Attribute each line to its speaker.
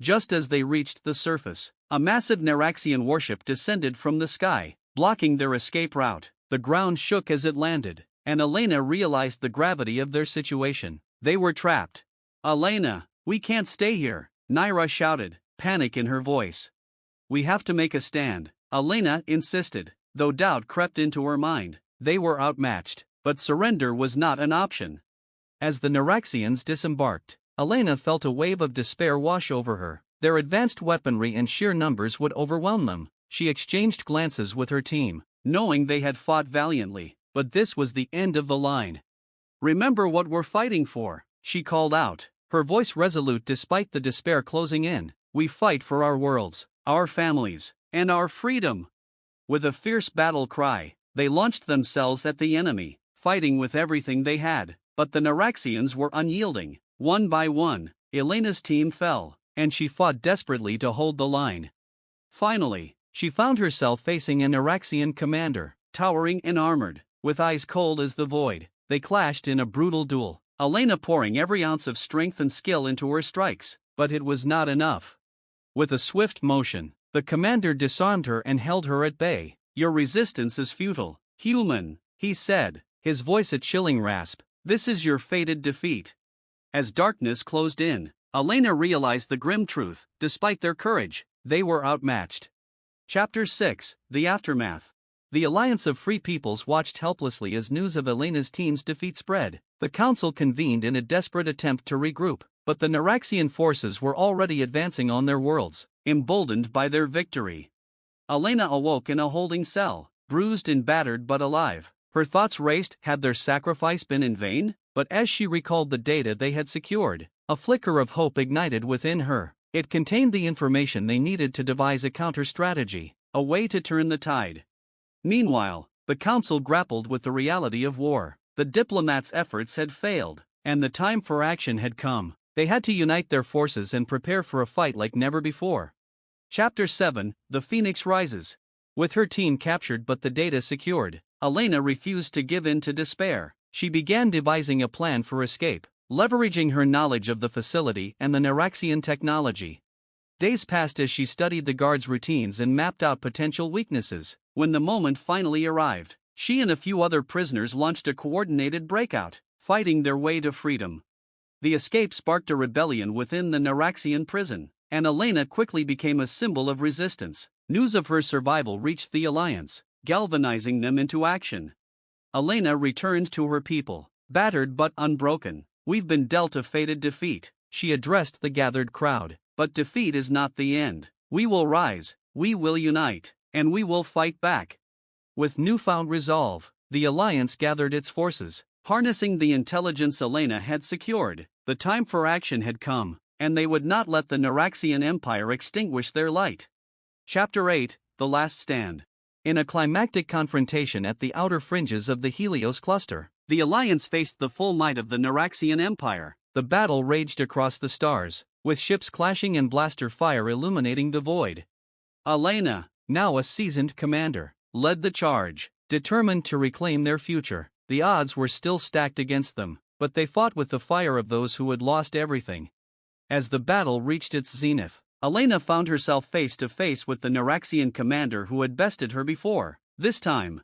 Speaker 1: Just as they reached the surface, a massive Naraxian warship descended from the sky, blocking their escape route. The ground shook as it landed, and Elena realized the gravity of their situation. They were trapped. "Elena, we can't stay here," Naira shouted, panic in her voice. "We have to make a stand," Elena insisted, though doubt crept into her mind. They were outmatched, but surrender was not an option. As the Naraxians disembarked, Elena felt a wave of despair wash over her. Their advanced weaponry and sheer numbers would overwhelm them. She exchanged glances with her team, knowing they had fought valiantly, but this was the end of the line. "Remember what we're fighting for," she called out, her voice resolute despite the despair closing in. "We fight for our worlds, our families, and our freedom." With a fierce battle cry, they launched themselves at the enemy, fighting with everything they had. But the Naraxians were unyielding. One by one, Elena's team fell, and she fought desperately to hold the line. Finally, she found herself facing a Naraxian commander, towering and armored, with eyes cold as the void. They clashed in a brutal duel, Elena pouring every ounce of strength and skill into her strikes, but it was not enough. With a swift motion, the commander disarmed her and held her at bay. "Your resistance is futile, human," he said, his voice a chilling rasp. "This is your fated defeat." As darkness closed in, Elena realized the grim truth. Despite their courage, they were outmatched. Chapter 6: The Aftermath. The Alliance of Free Peoples watched helplessly as news of Elena's team's defeat spread. The council convened in a desperate attempt to regroup, but the Naraxian forces were already advancing on their worlds, emboldened by their victory. Elena awoke in a holding cell, bruised and battered but alive. Her thoughts raced. Had their sacrifice been in vain? But as she recalled the data they had secured, a flicker of hope ignited within her. It contained the information they needed to devise a counter-strategy, a way to turn the tide. Meanwhile, the council grappled with the reality of war. The diplomats' efforts had failed, and the time for action had come. They had to unite their forces and prepare for a fight like never before. Chapter 7: The Phoenix Rises. With her team captured but the data secured, Elena refused to give in to despair. She began devising a plan for escape, leveraging her knowledge of the facility and the Naraxian technology. Days passed as she studied the guards' routines and mapped out potential weaknesses. When the moment finally arrived, she and a few other prisoners launched a coordinated breakout, fighting their way to freedom. The escape sparked a rebellion within the Naraxian prison, and Elena quickly became a symbol of resistance. News of her survival reached the Alliance, galvanizing them into action. Elena returned to her people, battered but unbroken. "We've been dealt a fated defeat," she addressed the gathered crowd. "But defeat is not the end. We will rise, we will unite, and we will fight back." With newfound resolve, the Alliance gathered its forces, harnessing the intelligence Elena had secured. The time for action had come, and they would not let the Naraxian Empire extinguish their light. Chapter 8: The Last Stand. In a climactic confrontation at the outer fringes of the Helios cluster, the Alliance faced the full might of the Naraxian Empire. The battle raged across the stars, with ships clashing and blaster fire illuminating the void. Elena, now a seasoned commander, led the charge, determined to reclaim their future. The odds were still stacked against them, but they fought with the fire of those who had lost everything. As the battle reached its zenith, Elena found herself face to face with the Naraxian commander who had bested her before. This time,